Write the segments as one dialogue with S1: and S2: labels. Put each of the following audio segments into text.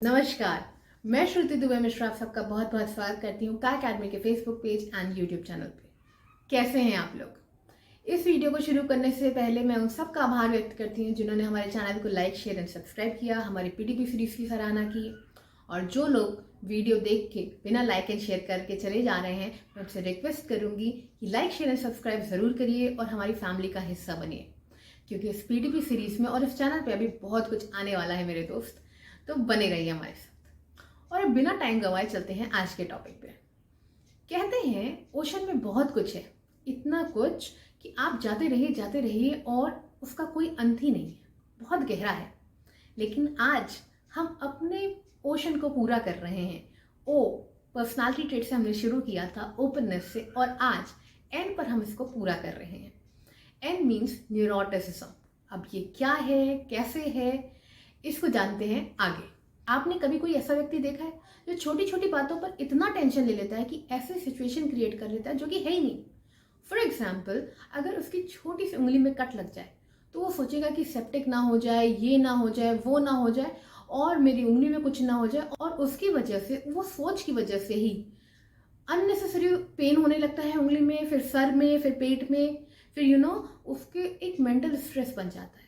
S1: नमस्कार। मैं श्रुति दुबे मिश्रा आप सबका बहुत बहुत स्वागत करती हूँ का अकेडमी के Facebook page and YouTube channel पे। कैसे हैं आप लोग? इस वीडियो को शुरू करने से पहले मैं उन सबका आभार व्यक्त करती हूँ जिन्होंने हमारे चैनल को लाइक शेयर एंड सब्सक्राइब किया, हमारी पीडीपी सीरीज की सराहना की, और जो लोग वीडियो देख के बिना लाइक एंड शेयर करके चले जा रहे हैं मैं उनसे रिक्वेस्ट करूँगी कि लाइक शेयर एंड सब्सक्राइब ज़रूर करिए और हमारी फैमिली का हिस्सा बनिए, क्योंकि इस पीडीपी सीरीज में और इस चैनल पर अभी बहुत कुछ आने वाला है मेरे दोस्त। तो बने रहिए हमारे साथ। और बिना टाइम गंवाए चलते हैं आज के टॉपिक पे। कहते हैं ओशन में बहुत कुछ है, इतना कुछ कि आप जाते रहिए और उसका कोई अंत ही नहीं है, बहुत गहरा है। लेकिन आज हम अपने ओशन को पूरा कर रहे हैं। पर्सनालिटी ट्रेट से हमने शुरू किया था, ओपननेस से, और आज एन पर हम इसको पूरा कर रहे हैं। N means neuroticism. अब ये क्या है, कैसे है, इसको जानते हैं आगे। आपने कभी कोई ऐसा व्यक्ति देखा है जो छोटी छोटी बातों पर इतना टेंशन ले लेता है कि ऐसे सिचुएशन क्रिएट कर लेता है जो कि है ही नहीं। फॉर एग्जाम्पल, अगर उसकी छोटी सी उंगली में कट लग जाए तो वो सोचेगा कि सेप्टिक ना हो जाए, ये ना हो जाए, वो ना हो जाए, और मेरी उंगली में कुछ ना हो जाए, और उसकी वजह से, वो सोच की वजह से ही अननेसेसरी पेन होने लगता है उंगली में, फिर सर में, फिर पेट में, फिर उसके एक मेंटल स्ट्रेस बन जाता है।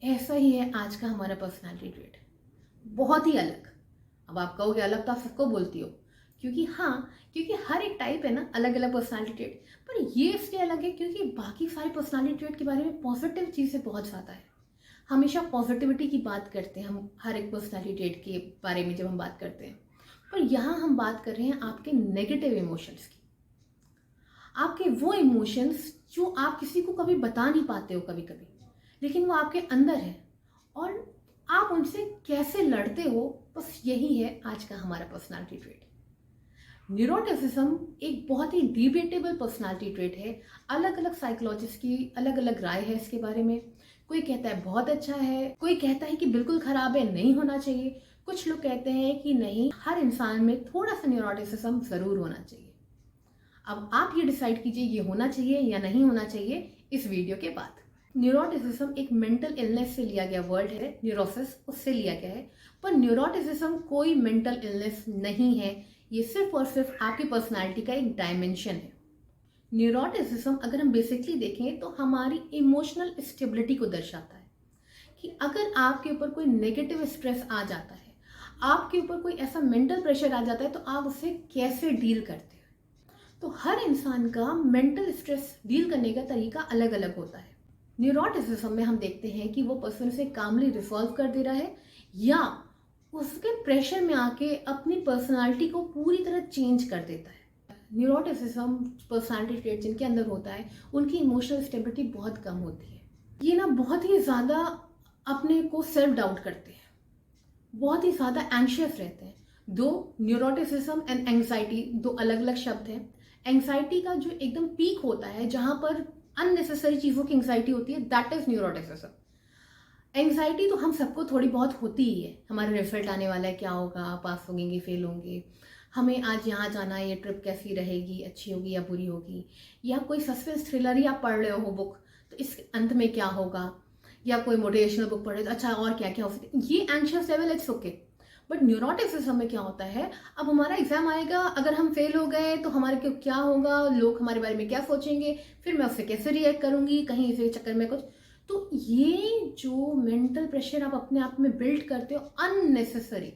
S1: ऐसा ही है आज का हमारा पर्सनालिटी ट्रेट, बहुत ही अलग। अब आप कहोगे अलग तो आप सबको बोलती हो, क्योंकि हर एक टाइप है ना, अलग अलग पर्सनालिटी ट्रेट। पर ये इसलिए अलग है क्योंकि बाकी सारी पर्सनालिटी ट्रेट के बारे में पॉजिटिव चीज़ें बहुत ज़्यादा है। हमेशा पॉजिटिविटी की बात करते हैं हम हर एक पर्सनालिटी ट्रेट के बारे में जब हम बात करते हैं। पर यहाँ हम बात कर रहे हैं आपके नेगेटिव इमोशंस की, आपके वो इमोशंस जो आप किसी को कभी बता नहीं पाते हो कभी कभी, लेकिन वो आपके अंदर है और आप उनसे कैसे लड़ते हो, बस यही है आज का हमारा पर्सनालिटी ट्रेट। न्यूरोटिसिज्म एक बहुत ही डिबेटेबल पर्सनालिटी ट्रेट है। अलग अलग साइकोलॉजिस्ट की अलग अलग राय है इसके बारे में। कोई कहता है बहुत अच्छा है, कोई कहता है कि बिल्कुल खराब है, नहीं होना चाहिए। कुछ लोग कहते हैं कि नहीं, हर इंसान में थोड़ा सा न्यूरोटिसिज्म जरूर होना चाहिए। अब आप ये डिसाइड कीजिए ये होना चाहिए या नहीं होना चाहिए इस वीडियो के बाद। न्यूरोटिसिज्म एक मेंटल इलनेस से लिया गया वर्ड है, न्यूरोसिस उससे लिया गया है। पर न्यूरोटिसिज्म कोई मेंटल इलनेस नहीं है, ये सिर्फ और सिर्फ आपकी पर्सनालिटी का एक डायमेंशन है। न्यूरोटिसिज्म अगर हम बेसिकली देखें तो हमारी इमोशनल स्टेबिलिटी को दर्शाता है कि अगर आपके ऊपर कोई नेगेटिव स्ट्रेस आ जाता है, आपके ऊपर कोई ऐसा मेंटल प्रेशर आ जाता है, तो आप उससे कैसे डील करते हैं। तो हर इंसान का मेंटल स्ट्रेस डील करने का तरीका अलग अलग होता है। न्यूरोटिसिज्म में हम देखते हैं कि वो पर्सन से कामली रिजॉल्व कर दे रहा है या उसके प्रेशर में आके अपनी पर्सनालिटी को पूरी तरह चेंज कर देता है। न्यूरोटिसिज्म पर्सनालिटी ट्रेट जिनके अंदर होता है उनकी इमोशनल स्टेबिलिटी बहुत कम होती है। ये ना बहुत ही ज़्यादा अपने को सेल्फ डाउट करते हैं, बहुत ही ज़्यादा एंशियस रहते हैं। दो न्यूरोटिसिज्म एंड एंग्जाइटी दो अलग अलग शब्द हैं। एंग्जाइटी का जो एकदम पीक होता है, जहाँ पर अननेसेसरी चीज़ों की एंग्जाइटी होती है, दैट इज न्यूरोटिसिज्म। एंग्जाइटी तो हम सबको थोड़ी बहुत होती ही है। हमारा रिजल्ट आने वाला है, क्या होगा, पास होंगे फेल होंगे, हमें आज यहाँ जाना है, ये ट्रिप कैसी रहेगी, अच्छी होगी या बुरी होगी, या कोई सस्पेंस थ्रिलर ही आप पढ़ रहे हो बुक, तो इस अंत में क्या होगा, या कोई मोटिवेशनल बुक पढ़ रहे हो, अच्छा और क्या क्या हो सकता है, ये anxious level it's okay. But neuroticism में क्या होता है, अब हमारा एग्जाम आएगा, अगर हम फेल हो गए तो हमारे को क्या होगा, लोग हमारे बारे में क्या सोचेंगे, फिर मैं उससे कैसे रिएक्ट करूंगी, कहीं इस चक्कर में कुछ। तो ये जो मेंटल प्रेशर आप अपने आप में बिल्ड करते हो अननेसेसरी,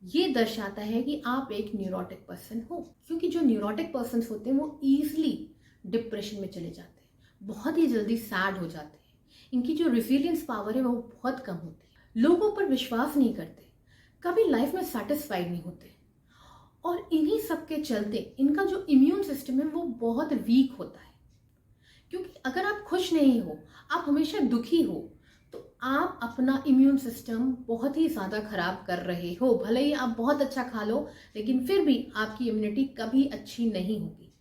S1: ये दर्शाता है कि आप एक न्यूरोटिक पर्सन हो। क्योंकि जो न्यूरोटिक पर्सन होते हैं वो ईजिली डिप्रेशन में चले जाते हैं, बहुत ही जल्दी सैड हो जाते हैं, इनकी जो रिजिलियंस पावर है वो बहुत कम होती है, लोगों पर विश्वास नहीं करते, कभी लाइफ में सेटिस्फाइड नहीं होते, और इन्हीं सब के चलते इनका जो इम्यून सिस्टम है वो बहुत वीक होता है। क्योंकि अगर आप खुश नहीं हो, आप हमेशा दुखी हो, तो आप अपना इम्यून सिस्टम बहुत ही ज़्यादा खराब कर रहे हो। भले ही आप बहुत अच्छा खा लो, लेकिन फिर भी आपकी इम्यूनिटी कभी अच्छी नहीं होगी।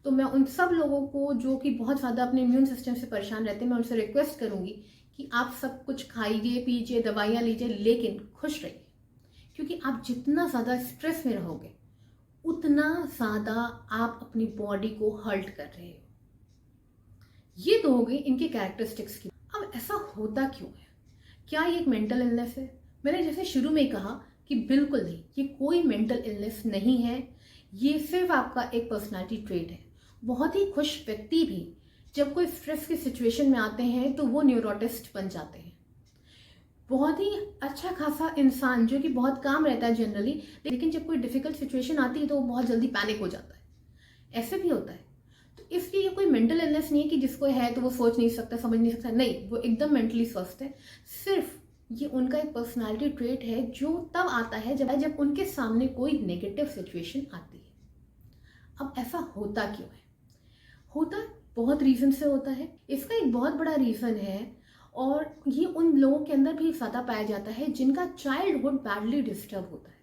S1: तो मैं उन सब लोगों को जो कि बहुत ज़्यादा अपने इम्यून सिस्टम से परेशान रहते हैं, मैं उनसे रिक्वेस्ट करूँगी कि आप सब कुछ खाइए, पीजिए, दवाइयाँ लीजिए, लेकिन खुश रहिए। क्योंकि आप जितना ज़्यादा स्ट्रेस में रहोगे उतना ज़्यादा आप अपनी बॉडी को हर्ट कर रहे हो। ये तो हो गई इनके कैरेक्टरिस्टिक्स की। अब ऐसा होता क्यों है? क्या ये एक मेंटल इलनेस है? मैंने जैसे शुरू में कहा कि बिल्कुल नहीं, ये कोई मेंटल इलनेस नहीं है, ये सिर्फ आपका एक पर्सनालिटी ट्रेट है। बहुत ही खुश व्यक्ति भी जब कोई स्ट्रेस की सिचुएशन में आते हैं तो वो न्यूरोटिस्ट बन जाते हैं। बहुत ही अच्छा खासा इंसान जो कि बहुत काम रहता है जनरली, लेकिन जब कोई डिफिकल्ट सिचुएशन आती है तो वो बहुत जल्दी पैनिक हो जाता है, ऐसे भी होता है। तो इसलिए ये कोई मेंटल इलनेस नहीं है कि जिसको है तो वो सोच नहीं सकता, समझ नहीं सकता, नहीं, वो एकदम मेंटली स्वस्थ है। सिर्फ ये उनका एक पर्सनालिटी ट्रेट है जो तब आता है जब उनके सामने कोई नेगेटिव सिचुएशन आती है। अब ऐसा होता क्यों है? होता बहुत रीज़न से होता है। इसका एक बहुत बड़ा रीज़न है और ये उन लोगों के अंदर भी ज़्यादा पाया जाता है जिनका चाइल्डहुड बैडली डिस्टर्ब होता है।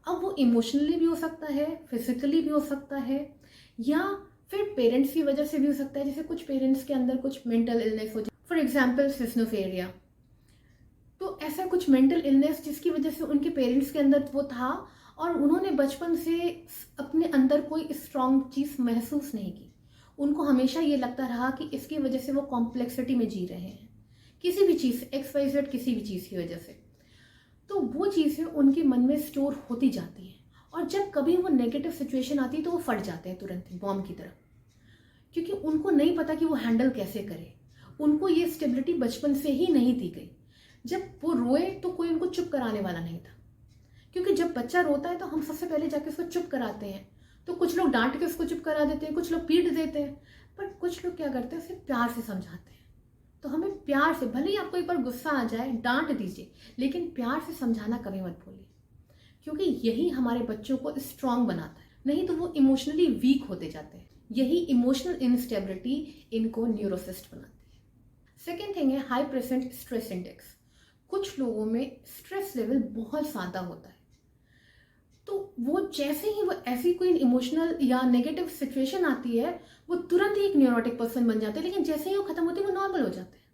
S1: अब वो इमोशनली भी हो सकता है, फिजिकली भी हो सकता है, या फिर पेरेंट्स की वजह से भी हो सकता है। जैसे कुछ पेरेंट्स के अंदर कुछ मेंटल इलनेस हो जाए, फॉर एग्जाम्पल सिस्नोफेरिया। तो ऐसा कुछ मेंटल इलनेस जिसकी वजह से उनके पेरेंट्स के अंदर वो था और उन्होंने बचपन से अपने अंदर कोई स्ट्रॉन्ग चीज़ महसूस नहीं की। उनको हमेशा ये लगता रहा कि इसकी वजह से वो कॉम्प्लेक्सिटी में जी रहे हैं, किसी भी चीज़, XYZ किसी भी चीज़ की वजह से। तो वो चीज़ें उनके मन में स्टोर होती जाती हैं और जब कभी वो नेगेटिव सिचुएशन आती है तो वो फट जाते हैं तुरंत बॉम्ब की तरह, क्योंकि उनको नहीं पता कि वो हैंडल कैसे करें। उनको ये स्टेबिलिटी बचपन से ही नहीं दी गई। जब वो रोए तो कोई उनको चुप कराने वाला नहीं था, क्योंकि जब बच्चा रोता है तो हम सबसे पहले जाके उसको चुप कराते हैं। तो कुछ लोग डांट के उसको चुप करा देते हैं, कुछ लोग पीट देते हैं, पर कुछ लोग क्या करते हैं, उसे प्यार से समझाते हैं। तो हमें प्यार से, भले ही आपको एक बार गुस्सा आ जाए, डांट दीजिए, लेकिन प्यार से समझाना कभी मत भूलिए, क्योंकि यही हमारे बच्चों को स्ट्रांग बनाता है। नहीं तो वो इमोशनली वीक होते जाते हैं। यही इमोशनल इंस्टेबिलिटी इनको न्यूरोसिस्ट बनाती है। सेकेंड थिंग है हाई प्रेजेंट स्ट्रेस इंडेक्स। कुछ लोगों में स्ट्रेस लेवल बहुत ज़्यादा होता है, तो वो जैसे ही वो ऐसी कोई इमोशनल या नेगेटिव सिचुएशन आती है वो तुरंत ही एक न्यूरोटिक पर्सन बन जाते हैं, लेकिन जैसे ही वो खत्म होती है वो नॉर्मल हो जाते हैं।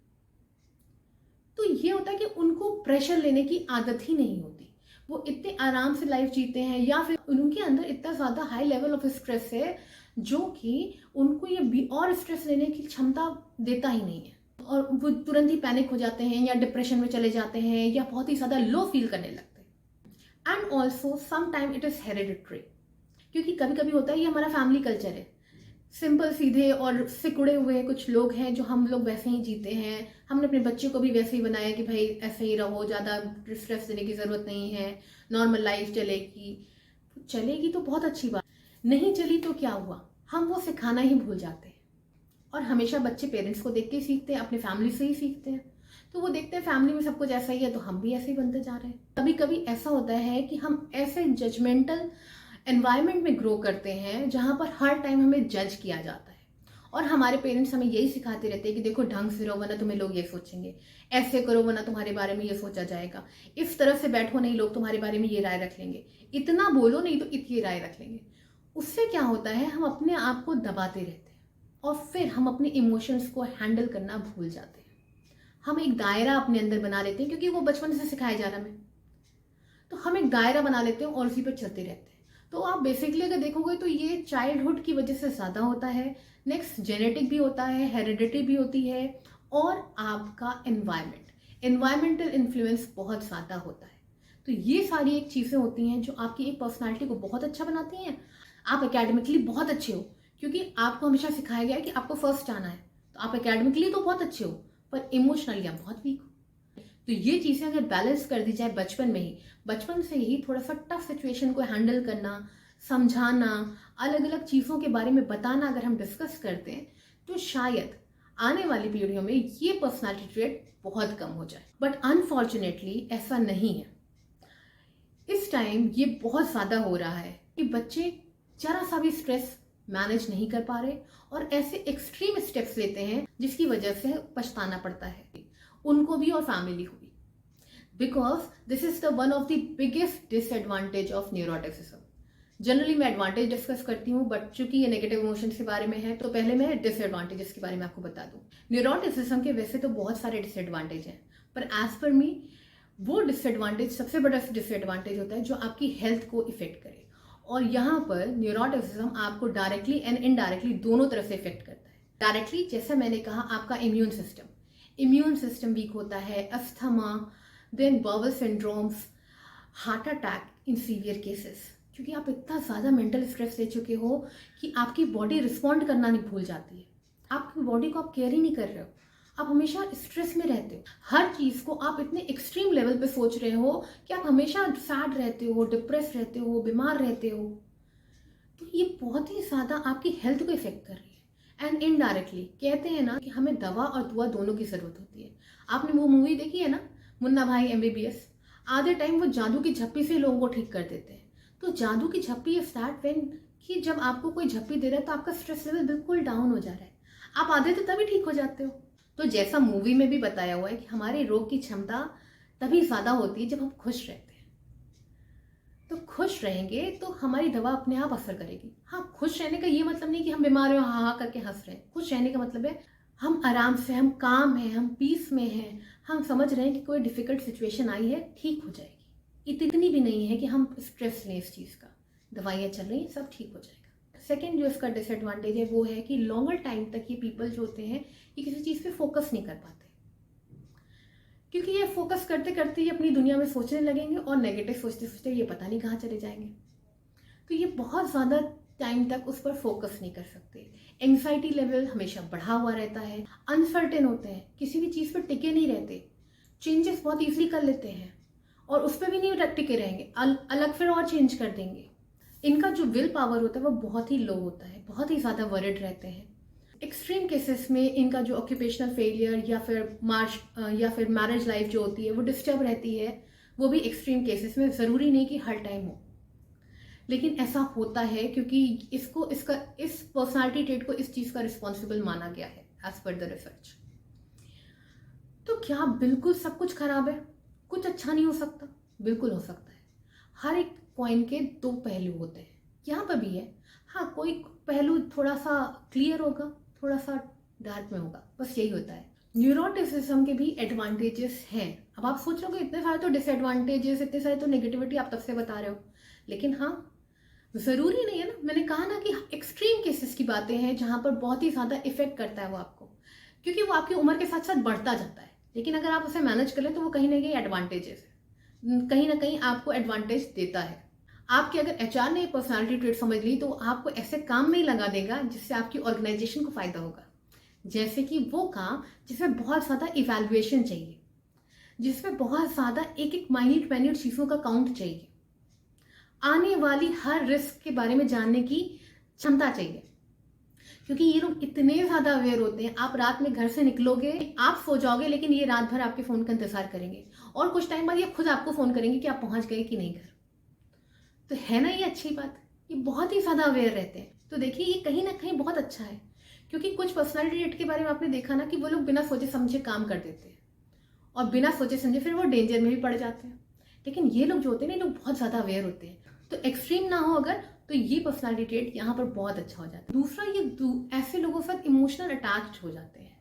S1: तो ये होता है कि उनको प्रेशर लेने की आदत ही नहीं होती। वो इतने आराम से लाइफ जीते हैं, या फिर उनके अंदर इतना ज़्यादा हाई लेवल ऑफ स्ट्रेस है जो कि उनको ये और स्ट्रेस लेने की क्षमता देता ही नहीं है, और वो तुरंत ही पैनिक हो जाते हैं या डिप्रेशन में चले जाते हैं या बहुत ही ज़्यादा लो फील करने लगते हैं। And also sometime it is hereditary, क्योंकि कभी कभी होता है ये हमारा फैमिली कल्चर है। सिंपल सीधे और सिकुड़े हुए कुछ लोग हैं जो हम लोग वैसे ही जीते हैं। हमने अपने बच्चे को भी वैसे ही बनाया कि भाई ऐसे ही रहो, ज़्यादा स्ट्रेस देने की ज़रूरत नहीं है, नॉर्मल लाइफ चलेगी तो बहुत अच्छी बात, नहीं चली तो क्या हुआ, हम वो सिखाना ही भूल जाते हैं। और हमेशा बच्चे पेरेंट्स को देख के सीखते हैं, अपने फैमिली से ही सीखते हैं। तो वो देखते हैं फैमिली में सब कुछ ऐसा ही है तो हम भी ऐसे ही बनते जा रहे हैं। कभी कभी ऐसा होता है कि हम ऐसे जजमेंटल एनवायरनमेंट में ग्रो करते हैं जहाँ पर हर टाइम हमें जज किया जाता है, और हमारे पेरेंट्स हमें यही सिखाते रहते हैं कि देखो ढंग से रहो वरना तुम्हें लोग ये सोचेंगे, ऐसे करो वरना तुम्हारे बारे में ये सोचा जाएगा, इस तरह से बैठो नहीं लोग तुम्हारे बारे में ये राय रख लेंगे, इतना बोलो नहीं तो इतनी राय रख लेंगे। उससे क्या होता है, हम अपने आप को दबाते रहते हैं और फिर हम अपने इमोशंस को हैंडल करना भूल जाते हैं। हम एक दायरा अपने अंदर बना लेते हैं, क्योंकि वो बचपन से सिखाया जा रहा है, तो हम एक दायरा बना लेते हैं और उसी पर चलते रहते हैं। तो आप बेसिकली अगर देखोगे तो ये चाइल्डहुड की वजह से ज़्यादा होता है। नेक्स्ट जेनेटिक भी होता है, हेरिडिटी भी होती है, और आपका एनवायरमेंटल इन्फ्लुएंस बहुत ज़्यादा होता है। तो ये सारी एक चीज़ें होती हैं जो आपकी एक पर्सनालिटी को बहुत अच्छा बनाती हैं। आप एकेडमिकली बहुत अच्छे हो, क्योंकि आपको हमेशा सिखाया गया है कि आपको फर्स्ट आना है, तो आप एकेडमिकली तो बहुत अच्छे हो, पर इमोशनली आप बहुत वीक हो। तो ये चीज़ें अगर बैलेंस कर दी जाए बचपन से ही थोड़ा सा टफ सिचुएशन को हैंडल करना, समझाना, अलग अलग चीज़ों के बारे में बताना अगर हम डिस्कस करते हैं तो शायद आने वाली पीढ़ियों में ये पर्सनालिटी ट्रेट बहुत कम हो जाए। बट अनफॉर्चुनेटली ऐसा नहीं है। इस टाइम ये बहुत ज़्यादा हो रहा है कि बच्चे जरा सा भी स्ट्रेस मैनेज नहीं कर पा रहे और ऐसे एक्सट्रीम स्टेप्स लेते हैं जिसकी वजह से पछताना पड़ता है उनको भी और फैमिली को भी, because this is the one of the biggest disadvantage of neuroticism. Generally मैं एडवांटेज डिस्कस करती हूँ, बट चूंकि ये नेगेटिव इमोशंस के बारे में है तो पहले मैं डिसएडवांटेजेस के बारे में आपको बता दूँ। न्यूरोटिसिज्म के वैसे तो बहुत सारे डिसएडवांटेज हैं, पर एज पर मी वो डिसएडवांटेज, सबसे बड़ा डिसएडवांटेज होता है जो आपकी हेल्थ को इफेक्ट करे। और यहाँ पर न्यूरोटिसिज्म आपको डायरेक्टली एंड इनडायरेक्टली दोनों तरफ से इफेक्ट करता है। डायरेक्टली जैसा मैंने कहा, आपका इम्यून सिस्टम वीक होता है, asthma, then bowel syndromes, heart attack in severe cases, क्योंकि आप इतना ज़्यादा मेंटल स्ट्रेस ले चुके हो कि आपकी बॉडी रिस्पॉन्ड करना नहीं भूल जाती है। आपकी बॉडी को आप केयर ही नहीं कर रहे हो, आप हमेशा स्ट्रेस में रहते हो। हर चीज़ को आप इतने एक्सट्रीम लेवल पे सोच रहे हो कि आप हमेशा सैड रहते हो, डिप्रेस रहते हो, बीमार रहते हो। तो ये बहुत ही ज़्यादा आपकी हेल्थ को इफेक्ट कर रही है। एंड इनडायरेक्टली कहते हैं ना कि हमें दवा और दुआ दोनों की ज़रूरत होती है। आपने वो मूवी देखी है ना, मुन्ना भाई MBBS? आधे टाइम वो जादू की झप्पी से लोगों को ठीक कर देते हैं। तो जादू की झप्पी इज दैट व्हेन कि जब आपको कोई झप्पी दे रहा है तो आपका स्ट्रेस लेवल बिल्कुल डाउन हो जा रहा है, आप आधे तो तभी ठीक हो जाते हो। तो जैसा मूवी में भी बताया हुआ है कि हमारे रोग की क्षमता तभी ज़्यादा होती है जब हम खुश रहते हैं। तो खुश रहेंगे तो हमारी दवा अपने आप असर करेगी। हाँ, खुश रहने का ये मतलब नहीं कि हम बीमार हो हाँ हाँ करके हंस रहे हैं। खुश रहने का मतलब है हम आराम से, हम काम हैं, हम पीस में हैं, हम समझ रहे हैं कि कोई डिफिकल्ट सिचुएशन आई है, ठीक हो जाएगी। इतनी भी नहीं है कि हम स्ट्रेस लें इस चीज़ का, दवाइयाँ चल रही हैं, सब ठीक हो जाएगा। सेकेंड जो इसका डिसएडवांटेज है वो है कि लॉन्गर टाइम तक ये पीपल जो होते हैं ये किसी चीज़ पे फोकस नहीं कर पाते, क्योंकि ये फोकस करते करते ये अपनी दुनिया में सोचने लगेंगे और नेगेटिव सोचते सोचते ये पता नहीं कहाँ चले जाएंगे। तो ये बहुत ज़्यादा टाइम तक उस पर फोकस नहीं कर सकते। एंग्जाइटी लेवल हमेशा बढ़ा हुआ रहता है, अनसर्टेन होते हैं, किसी भी चीज़ पर टिके नहीं रहते, चेंजेस बहुत ईजिली कर लेते हैं और उस पर भी नहीं टिके रहेंगे, अलग फिर और चेंज कर देंगे। इनका जो विल पावर होता है वो बहुत ही लो होता है, बहुत ही ज़्यादा वरिड रहते हैं। एक्सट्रीम केसेस में इनका जो ऑक्यूपेशनल फेलियर या फिर मैरिज लाइफ जो होती है वो डिस्टर्ब रहती है, वो भी एक्सट्रीम केसेस में, ज़रूरी नहीं कि हर टाइम हो, लेकिन ऐसा होता है क्योंकि इस पर्सनालिटी ट्रेट को इस चीज़ का रिस्पॉन्सिबल माना गया है एज पर द रिसर्च। तो क्या बिल्कुल सब कुछ खराब है, कुछ अच्छा नहीं हो सकता? बिल्कुल हो सकता है। हर एक कॉइन के दो पहलू होते हैं, यहाँ पर भी है। हाँ, कोई पहलू थोड़ा सा क्लियर होगा, थोड़ा सा डार्क में होगा, बस यही होता है। न्यूरोटिसिज्म के भी एडवांटेजेस हैं। अब आप सोच रहे हो इतने सारे तो डिसएडवांटेजेस, इतने सारे तो नेगेटिविटी आप तब से बता रहे हो, लेकिन हाँ, ज़रूरी नहीं है ना। मैंने कहा ना कि एक्सट्रीम केसेस की बातें हैं जहाँ पर बहुत ही ज़्यादा इफेक्ट करता है वो आपको, क्योंकि वो आपकी उम्र के साथ साथ बढ़ता जाता है। लेकिन अगर आप उसे मैनेज कर लें तो वो कहीं ना कहीं एडवांटेजेस है, कहीं ना कहीं आपको एडवांटेज देता है। आपके अगर HR ने पर्सनालिटी ट्रेट समझ ली तो आपको ऐसे काम में ही लगा देगा जिससे आपकी ऑर्गेनाइजेशन को फायदा होगा। जैसे कि वो काम जिसमें बहुत ज़्यादा इवैल्यूएशन चाहिए, जिसमें बहुत ज़्यादा एक एक माइन्यूट चीज़ों का काउंट चाहिए, आने वाली हर रिस्क के बारे में जानने की क्षमता चाहिए, क्योंकि ये लोग इतने ज़्यादा अवेयर होते हैं। आप रात में घर से निकलोगे, आप सो जाओगे, लेकिन ये रात भर आपके फ़ोन का इंतजार करेंगे और कुछ टाइम बाद ये खुद आपको फ़ोन करेंगे कि आप पहुंच गए कि नहीं घर। तो है ना ये अच्छी बात, ये बहुत ही ज़्यादा अवेयर रहते हैं। तो देखिए ये कहीं ना कहीं बहुत अच्छा है, क्योंकि कुछ पर्सनालिटी ट्रेट के बारे में आपने देखा ना कि वो लोग बिना सोचे समझे काम कर देते हैं और बिना सोचे समझे फिर वो डेंजर में भी पड़ जाते हैं। लेकिन ये लोग जो होते हैं ना, ये लोग बहुत ज़्यादा अवेयर होते हैं, तो एक्सट्रीम ना हो अगर, तो ये पर्सनालिटी ट्रेट यहाँ पर बहुत अच्छा हो जाता है। दूसरा, ये ऐसे लोगों के साथ इमोशनल अटैच हो जाते हैं,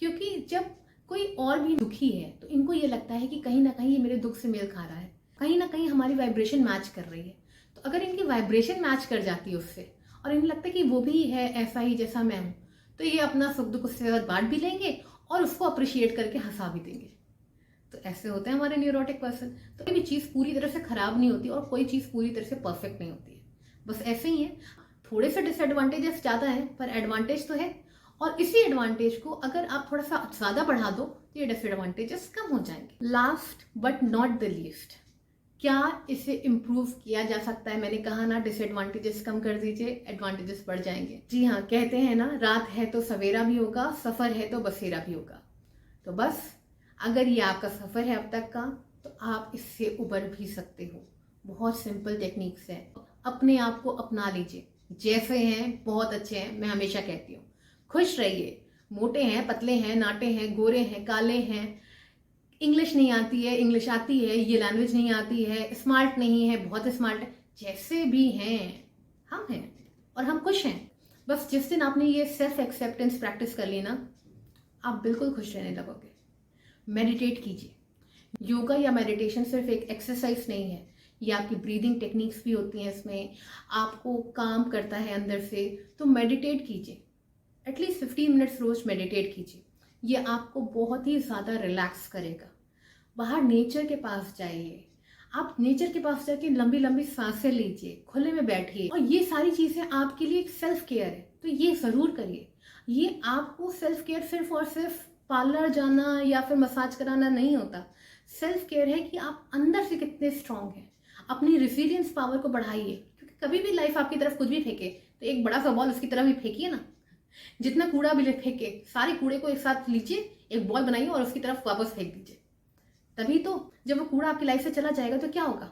S1: क्योंकि जब कोई और भी दुखी है तो इनको ये लगता है कि कहीं ना कहीं ये मेरे दुख से मेल खा रहा है, कहीं ना कहीं हमारी वाइब्रेशन मैच कर रही है। तो अगर इनकी वाइब्रेशन मैच कर जाती है उससे और इन्हें लगता है कि वो भी है ऐसा ही जैसा मैं हूँ, तो ये अपना सुख दुख उससे बांट भी लेंगे और उसको अप्रिशिएट करके हंसा भी देंगे। तो ऐसे होते हैं हमारे न्यूरोटिक पर्सन। तो कोई भी चीज़ पूरी तरह से खराब नहीं होती और कोई चीज़ पूरी तरह से परफेक्ट नहीं होती है, बस ऐसे ही है। थोड़े से डिसएडवांटेजेस ज़्यादा हैं पर एडवांटेज तो है, और इसी एडवांटेज को अगर आप थोड़ा सा ज़्यादा बढ़ा दो तो ये डिसएडवांटेजेस कम हो जाएंगे। Last but not the least, क्या इसे इम्प्रूव किया जा सकता है? मैंने कहा ना, डिसएडवांटेजेस कम कर दीजिए, एडवांटेजेस बढ़ जाएंगे। जी हाँ, कहते हैं ना, रात है तो सवेरा भी होगा, सफ़र है तो बसेरा भी होगा। तो बस अगर ये आपका सफ़र है अब तक का, तो आप इससे उबर भी सकते हो। बहुत सिंपल टेक्निक्स है, अपने आप को अपना लीजिए, जैसे हैं बहुत अच्छे हैं। मैं हमेशा कहती हूँ खुश रहिए, मोटे हैं, पतले हैं, नाटे हैं, गोरे हैं, काले हैं, इंग्लिश नहीं आती है, इंग्लिश आती है, ये लैंग्वेज नहीं आती है, स्मार्ट नहीं है, बहुत स्मार्ट है, जैसे भी हैं हम हैं और हम खुश हैं। बस जिस दिन आपने ये सेल्फ एक्सेप्टेंस प्रैक्टिस कर ली ना, आप बिल्कुल खुश रहने लगोगे। मेडिटेट कीजिए। योगा या मेडिटेशन सिर्फ एक एक्सरसाइज नहीं है, ये आपकी ब्रीदिंग टेक्निक्स भी होती हैं, इसमें आपको काम करता है अंदर से। तो मेडिटेट कीजिए, एटलीस्ट 15 मिनट्स रोज मेडिटेट कीजिए, ये आपको बहुत ही ज़्यादा रिलैक्स करेगा। बाहर नेचर के पास जाइए, आप नेचर के पास जाके लंबी लंबी सांसें लीजिए, खुले में बैठिए, और ये सारी चीज़ें आपके लिए एक सेल्फ केयर है, तो ये ज़रूर करिए। ये आपको सेल्फ केयर सिर्फ और सिर्फ पार्लर जाना या फिर मसाज कराना नहीं होता। सेल्फ केयर है कि आप अंदर से कितने स्ट्रांग हैं। अपनी रिसिलियंस पावर को बढ़ाइए, क्योंकि कभी भी लाइफ आपकी तरफ कुछ भी फेंके तो एक बड़ा सा बॉल उसकी तरफ ही फेंकिए ना। जितना कूड़ा भी फेंके, सारे कूड़े को एक साथ लीजिए, एक बॉल बनाइए और उसकी तरफ वापस फेंक दीजिए। तभी तो जब वो कूड़ा आपकी लाइफ से चला जाएगा तो क्या होगा,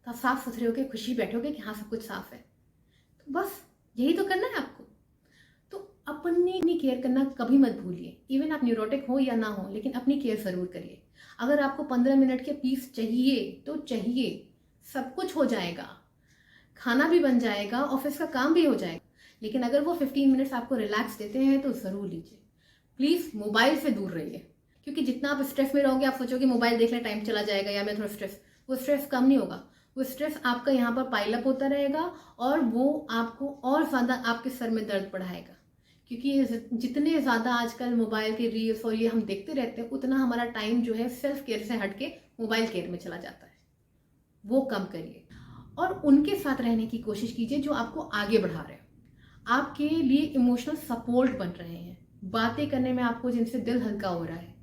S1: तो आप साफ सुथरे होकर खुशी बैठोगे कि हाँ सब कुछ साफ है। तो बस यही तो करना है आपको। तो अपनी केयर करना कभी मत भूलिए। इवन आप न्यूरोटिक हो या ना हो, लेकिन अपनी केयर ज़रूर करिए। अगर आपको 15 मिनट के पीस चाहिए तो चाहिए, सब कुछ हो जाएगा, खाना भी बन जाएगा, ऑफिस का काम भी हो जाएगा। लेकिन अगर वो 15 मिनट्स आपको रिलैक्स देते हैं तो ज़रूर लीजिए। प्लीज़ मोबाइल से दूर रहिए, क्योंकि जितना आप स्ट्रेस में रहोगे, आप सोचोगे मोबाइल देख लें टाइम चला जाएगा या मैं थोड़ा स्ट्रेस, वो स्ट्रेस कम नहीं होगा। वो स्ट्रेस आपका यहाँ पर पाइलअप होता रहेगा और वो आपको और ज़्यादा आपके सर में दर्द बढ़ाएगा। क्योंकि जितने ज़्यादा आजकल मोबाइल के रील्स और ये हम देखते रहते हैं, उतना हमारा टाइम जो है सेल्फ केयर से हट के मोबाइल केयर में चला जाता है। वो कम करिए और उनके साथ रहने की कोशिश कीजिए जो आपको आगे बढ़ा रहे हैं, आपके लिए इमोशनल सपोर्ट बन रहे हैं, बातें करने में आपको जिनसे दिल हल्का हो रहा है।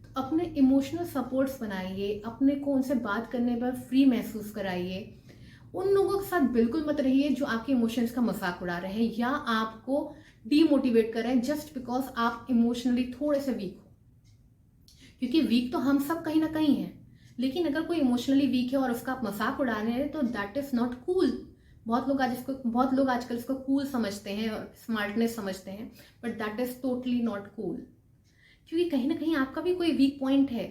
S1: तो अपने इमोशनल सपोर्ट्स बनाइए, अपने को उनसे बात करने पर फ्री महसूस कराइए। उन लोगों के साथ बिल्कुल मत रहिए जो आपके इमोशंस का मजाक उड़ा रहे हैं या आपको डीमोटिवेट कर रहे हैं जस्ट बिकॉज आप इमोशनली थोड़े से वीक हो। क्योंकि वीक तो हम सब कहीं ना कहीं हैं, लेकिन अगर कोई इमोशनली वीक है और उसका आप मजाक उड़ा रहे हैं तो दैट इज नॉट कूल। बहुत लोग आजकल इसको कूल समझते हैं और स्मार्टनेस समझते हैं, but that is totally not cool. क्योंकि कहीं ना कहीं आपका भी कोई वीक पॉइंट है,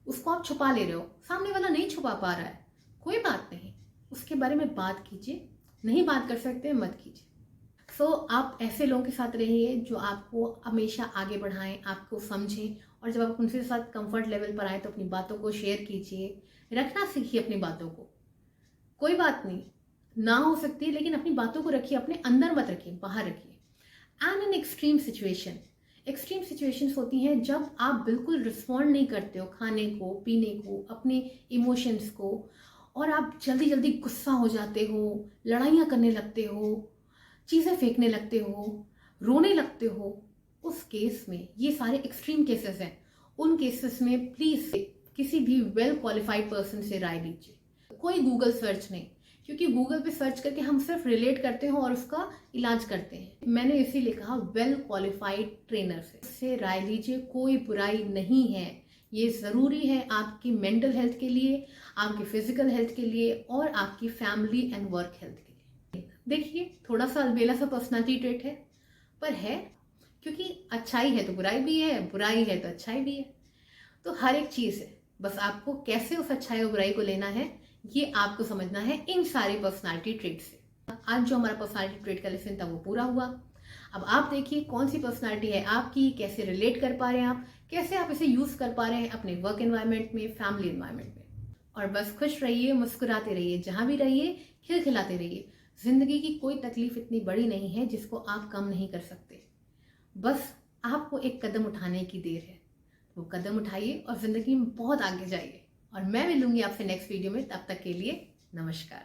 S1: उसको आप छुपा ले रहे हो, सामने वाला नहीं छुपा पा रहा है, कोई बात नहीं, उसके बारे में बात कीजिए। नहीं बात कर सकते मत कीजिए। सो आप ऐसे लोगों के साथ रहिए जो आपको हमेशा आगे बढ़ाएं, आपको समझें, और जब आप उनके साथ कंफर्ट लेवल पर आए तो अपनी बातों को शेयर कीजिए, रखना सीखिए अपनी बातों को। कोई बात नहीं ना हो सकती, लेकिन अपनी बातों को रखिए, अपने अंदर मत रखिए, बाहर रखिए। एंड इन एक्सट्रीम सिचुएशंस होती हैं जब आप बिल्कुल रिस्पॉन्ड नहीं करते हो खाने को, पीने को, अपने इमोशंस को, और आप जल्दी जल्दी गुस्सा हो जाते हो, लड़ाइयाँ करने लगते हो, चीज़ें फेंकने लगते हो, रोने लगते हो। उस केस में, ये सारे एक्सट्रीम केसेस हैं, उन केसेस में प्लीज़ किसी भी वेल क्वालिफाइड पर्सन से राय लीजिए। कोई गूगल सर्च नहीं, क्योंकि गूगल पे सर्च करके हम सिर्फ रिलेट करते हैं और उसका इलाज करते हैं। मैंने इसीलिए कहा वेल क्वालिफाइड ट्रेनर से उससे राय लीजिए, कोई बुराई नहीं है। ये ज़रूरी है आपकी मेंटल हेल्थ के लिए, आपकी फिजिकल हेल्थ के लिए और आपकी फैमिली एंड वर्क हेल्थ के लिए। देखिए थोड़ा सा अलबेला सा पर्सनालिटी ट्रेट है, पर है, क्योंकि अच्छाई है तो बुराई भी है, बुराई है तो अच्छाई भी है। तो हर एक चीज़ है, बस आपको कैसे उस अच्छाई और बुराई को लेना है ये आपको समझना है इन सारे पर्सनालिटी ट्रेट से। आज जो हमारा पर्सनालिटी ट्रेट का लेसन था वो पूरा हुआ। अब आप देखिए कौन सी पर्सनालिटी है आपकी, कैसे रिलेट कर पा रहे हैं आप, कैसे आप इसे यूज़ कर पा रहे हैं अपने वर्क एनवायरनमेंट में, फैमिली एनवायरनमेंट में। और बस खुश रहिए, मुस्कुराते रहिए, जहाँ भी रहिए खिलखिलाते रहिए। जिंदगी की कोई तकलीफ इतनी बड़ी नहीं है जिसको आप कम नहीं कर सकते। बस आपको एक कदम उठाने की देर है, वो कदम उठाइए और ज़िंदगी में बहुत आगे जाइए। और मैं मिलूंगी आपसे नेक्स्ट वीडियो में, तब तक के लिए नमस्कार।